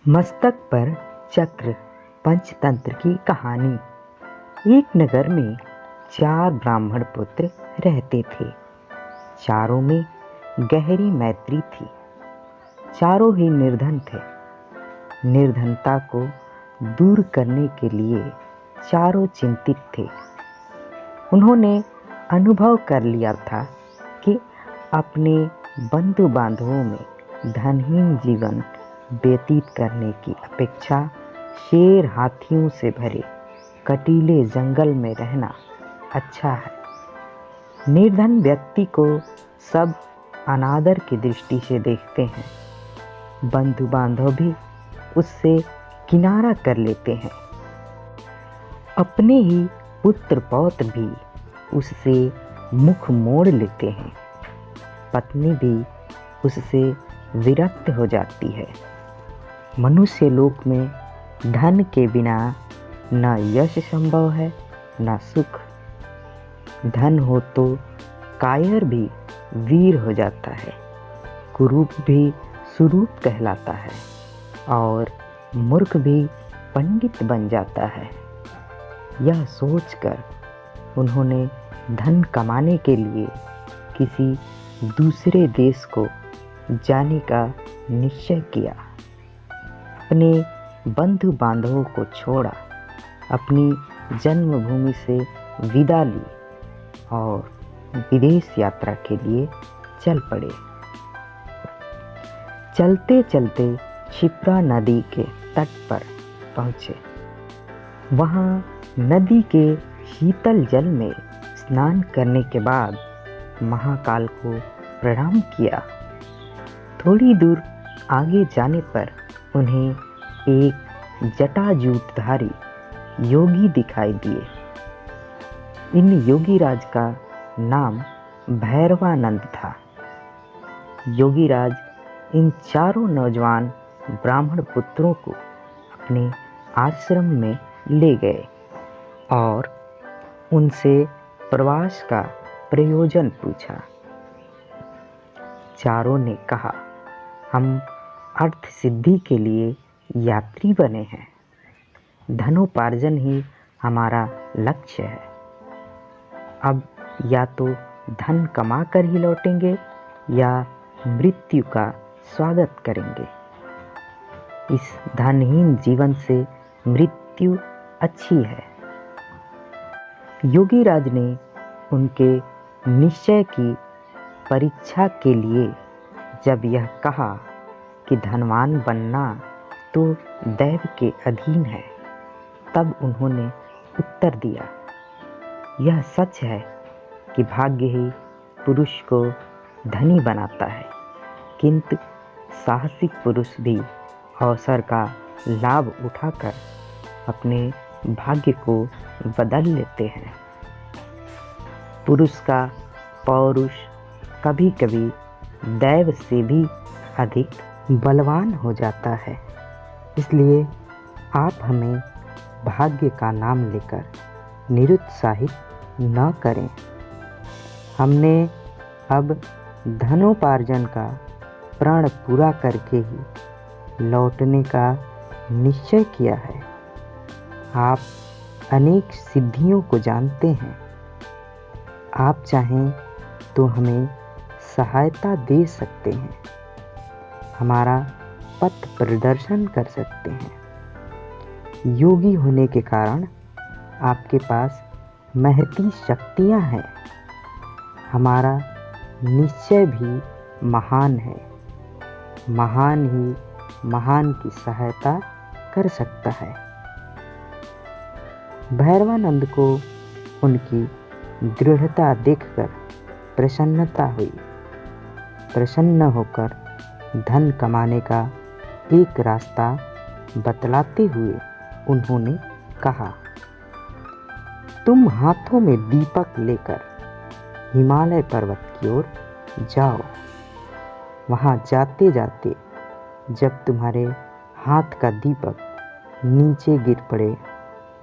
मस्तक पर चक्र पंचतंत्र की कहानी। एक नगर में 4 ब्राह्मण पुत्र रहते थे। चारों में गहरी मैत्री थी। चारों ही निर्धन थे। निर्धनता को दूर करने के लिए चारों चिंतित थे। उन्होंने अनुभव कर लिया था कि अपने बंधु बांधवों में धनहीन जीवन व्यतीत करने की अपेक्षा शेर हाथियों से भरे कटीले जंगल में रहना अच्छा है। निर्धन व्यक्ति को सब अनादर की दृष्टि से देखते हैं। बंधु बांधव भी उससे किनारा कर लेते हैं। अपने ही पुत्र पौत्र भी उससे मुख मोड़ लेते हैं। पत्नी भी उससे विरक्त हो जाती है। मनुष्य लोक में धन के बिना न यश संभव है न सुख। धन हो तो कायर भी वीर हो जाता है, कुरूप भी सुरूप कहलाता है और मूर्ख भी पंडित बन जाता है। यह सोचकर उन्होंने धन कमाने के लिए किसी दूसरे देश को जाने का निश्चय किया। अपने बंधु बांधवों को छोड़ा, अपनी जन्मभूमि से विदा ली और विदेश यात्रा के लिए चल पड़े। चलते चलते क्षिप्रा नदी के तट पर पहुँचे। वहाँ नदी के शीतल जल में स्नान करने के बाद महाकाल को प्रणाम किया। थोड़ी दूर आगे जाने पर उन्हें एक जटाजूटधारी योगी दिखाई दिए। इन योगीराज का नाम भैरवानंद था। योगीराज इन चारों नौजवान ब्राह्मण पुत्रों को अपने आश्रम में ले गए और उनसे प्रवास का प्रयोजन पूछा। चारों ने कहा, हम अर्थ सिद्धि के लिए यात्री बने हैं। धनोपार्जन ही हमारा लक्ष्य है। अब या तो धन कमा कर ही लौटेंगे या मृत्यु का स्वागत करेंगे। इस धनहीन जीवन से मृत्यु अच्छी है। योगीराज ने उनके निश्चय की परीक्षा के लिए जब यह कहा कि धनवान बनना तो दैव के अधीन है, तब उन्होंने उत्तर दिया, यह सच है कि भाग्य ही पुरुष को धनी बनाता है, किंतु साहसिक पुरुष भी अवसर का लाभ उठाकर अपने भाग्य को बदल लेते हैं। पुरुष का पौरुष कभी कभी दैव से भी अधिक बलवान हो जाता है। इसलिए आप हमें भाग्य का नाम लेकर निरुत्साहित न करें। हमने अब धनोपार्जन का प्रण पूरा करके ही लौटने का निश्चय किया है। आप अनेक सिद्धियों को जानते हैं। आप चाहें तो हमें सहायता दे सकते हैं, हमारा पथ प्रदर्शन कर सकते हैं। योगी होने के कारण आपके पास महती शक्तियां हैं। हमारा निश्चय भी महान है। महान ही महान की सहायता कर सकता है। भैरवानंद को उनकी दृढ़ता देखकर प्रसन्नता हुई। प्रसन्न होकर धन कमाने का एक रास्ता बतलाते हुए उन्होंने कहा, तुम हाथों में दीपक लेकर हिमालय पर्वत की ओर जाओ। वहाँ जाते जाते जब तुम्हारे हाथ का दीपक नीचे गिर पड़े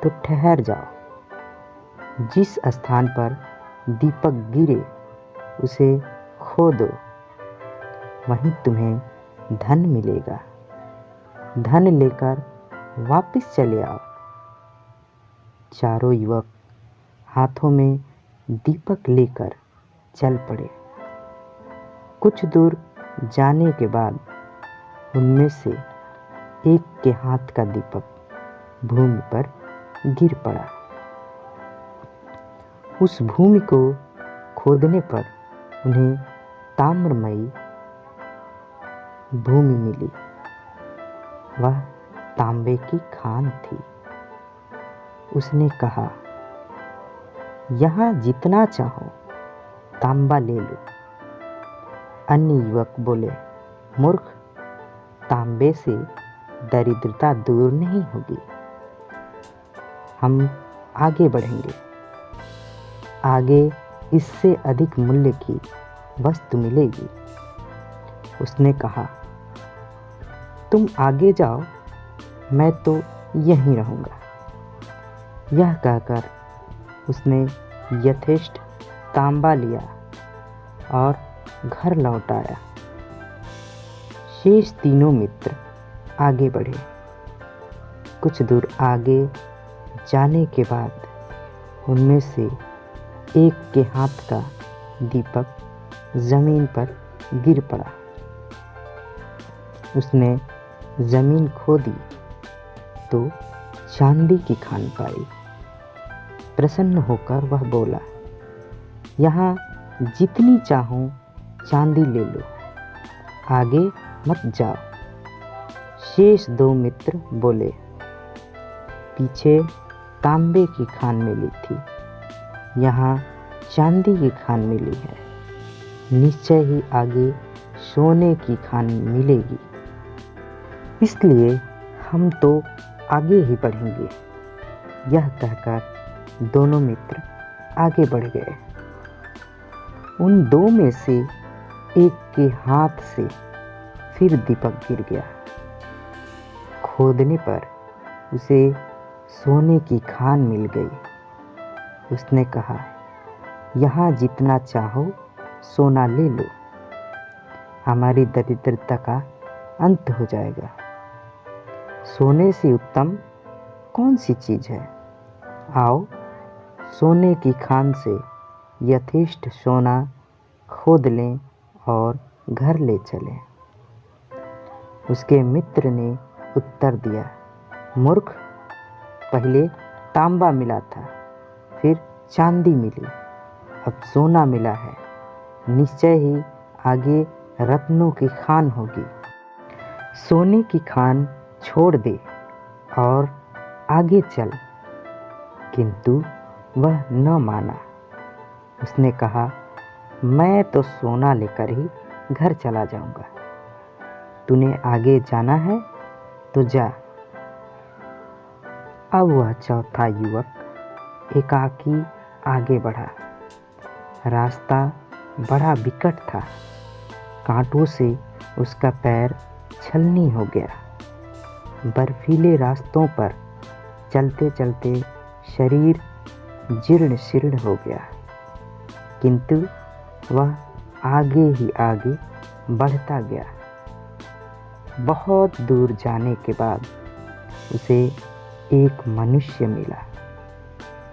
तो ठहर जाओ। जिस स्थान पर दीपक गिरे उसे खोदो, वहीं तुम्हें धन मिलेगा। धन लेकर वापस चले आओ। चारों युवक हाथों में दीपक लेकर चल पड़े। कुछ दूर जाने के बाद उनमें से एक के हाथ का दीपक भूमि पर गिर पड़ा। उस भूमि को खोदने पर उन्हें ताम्रमयी भूमि मिली। वह तांबे की खान थी। उसने कहा, यहाँ जितना चाहो तांबा ले लो। अन्य युवक बोले, मूर्ख, तांबे से दरिद्रता दूर नहीं होगी। हम आगे बढ़ेंगे। आगे इससे अधिक मूल्य की वस्तु मिलेगी। उसने कहा, तुम आगे जाओ, मैं तो यहीं रहूँगा। यह कहकर उसने यथेष्ट तांबा लिया और घर लौट आया। शेष तीनों मित्र आगे बढ़े। कुछ दूर आगे जाने के बाद उनमें से एक के हाथ का दीपक जमीन पर गिर पड़ा। उसने जमीन खोदी तो चांदी की खान पाई। प्रसन्न होकर वह बोला, यहाँ जितनी चाहो चांदी ले लो, आगे मत जाओ। शेष दो मित्र बोले, पीछे तांबे की खान मिली थी, यहाँ चांदी की खान मिली है। निश्चय ही आगे सोने की खान मिलेगी। इसलिए हम तो आगे ही बढ़ेंगे। यह कहकर दोनों मित्र आगे बढ़ गए। उन दो में से एक के हाथ से फिर दीपक गिर गया। खोदने पर उसे सोने की खान मिल गई। उसने कहा, यहाँ जितना चाहो सोना ले लो, हमारी दरिद्रता का अंत हो जाएगा। सोने से उत्तम कौन सी चीज़ है? आओ, सोने की खान से यथेष्ट सोना खोद लें और घर ले चलें। उसके मित्र ने उत्तर दिया, मूर्ख, पहले तांबा मिला था, फिर चांदी मिली, अब सोना मिला है। निश्चय ही आगे रत्नों की खान होगी। सोने की खान छोड़ दे और आगे चल। किंतु वह न माना। उसने कहा, मैं तो सोना लेकर ही घर चला जाऊंगा। तूने आगे जाना है तो जा। अब वह चौथा युवक एकाकी आगे बढ़ा। रास्ता बड़ा विकट था। कांटों से उसका पैर छलनी हो गया। बर्फीले रास्तों पर चलते चलते शरीर जीर्ण शीर्ण हो गया। किंतु वह आगे ही आगे बढ़ता गया। बहुत दूर जाने के बाद उसे एक मनुष्य मिला,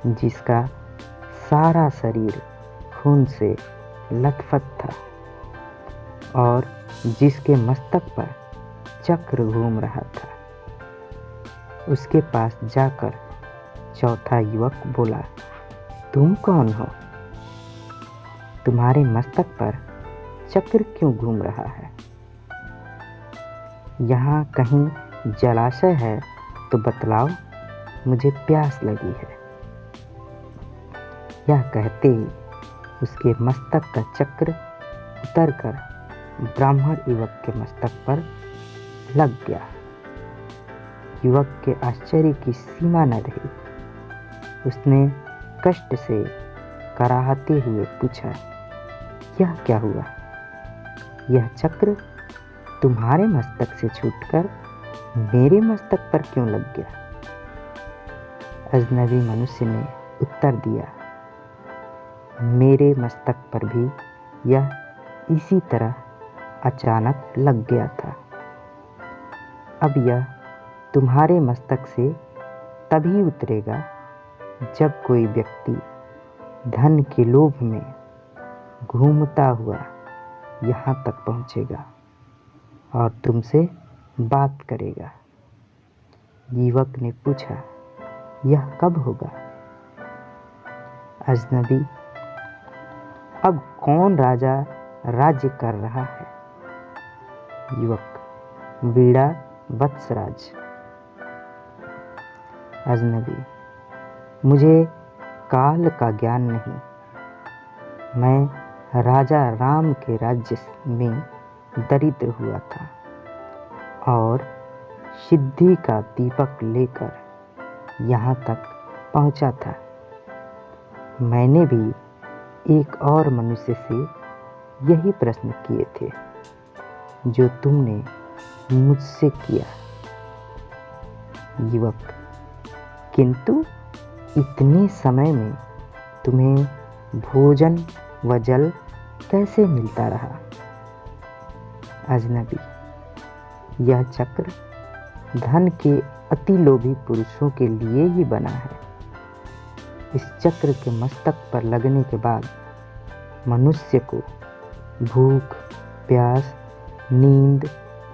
जिसका सारा शरीर खून से लथपथ था और जिसके मस्तक पर चक्र घूम रहा था। उसके पास जाकर चौथा युवक बोला, तुम कौन हो? तुम्हारे मस्तक पर चक्र क्यों घूम रहा है? यहाँ कहीं जलाशय है तो बतलाओ, मुझे प्यास लगी है। यह कहते ही उसके मस्तक का चक्र उतरकर ब्राह्मण युवक के मस्तक पर लग गया। युवक के आश्चर्य की सीमा न रही। उसने कष्ट से कराहते हुए पूछा, यह क्या हुआ? यह चक्र तुम्हारे मस्तक से छूटकर मेरे मस्तक पर क्यों लग गया? अजनबी मनुष्य ने उत्तर दिया, मेरे मस्तक पर भी यह इसी तरह अचानक लग गया था। अब यह तुम्हारे मस्तक से तभी उतरेगा जब कोई व्यक्ति धन के लोभ में घूमता हुआ यहाँ तक पहुँचेगा और तुमसे बात करेगा। युवक ने पूछा, यह कब होगा? अजनबी, अब कौन राजा राज्य कर रहा है? युवक, बीड़ा वत्सराज। अजनबी, मुझे काल का ज्ञान नहीं। मैं राजा राम के राज्य में दरिद्र हुआ था और सिद्धि का दीपक लेकर यहाँ तक पहुँचा था। मैंने भी एक और मनुष्य से यही प्रश्न किए थे जो तुमने मुझसे किया। युवक, किंतु इतने समय में तुम्हें भोजन व जल कैसे मिलता रहा? अजनबी, यह चक्र धन के अति लोभी पुरुषों के लिए ही बना है। इस चक्र के मस्तक पर लगने के बाद मनुष्य को भूख, प्यास, नींद,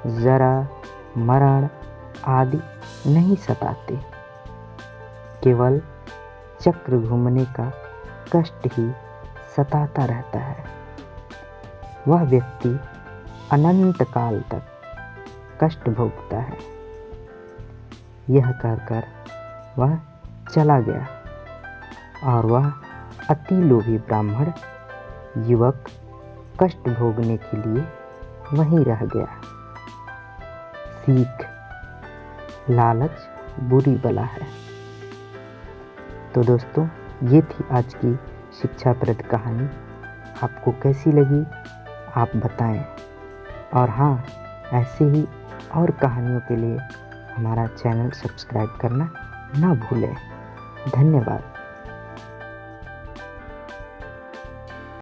जरा, मरण आदि नहीं सताते। केवल चक्र घूमने का कष्ट ही सताता रहता है। वह व्यक्ति अनंत काल तक कष्ट भोगता है। यह कहकर वह चला गया और वह अति लोभी ब्राह्मण युवक कष्ट भोगने के लिए वहीं रह गया। सीख, लालच बुरी बला है। तो दोस्तों, ये थी आज की शिक्षाप्रद कहानी। आपको कैसी लगी आप बताएं। और हाँ, ऐसे ही और कहानियों के लिए हमारा चैनल सब्सक्राइब करना ना भूलें। धन्यवाद।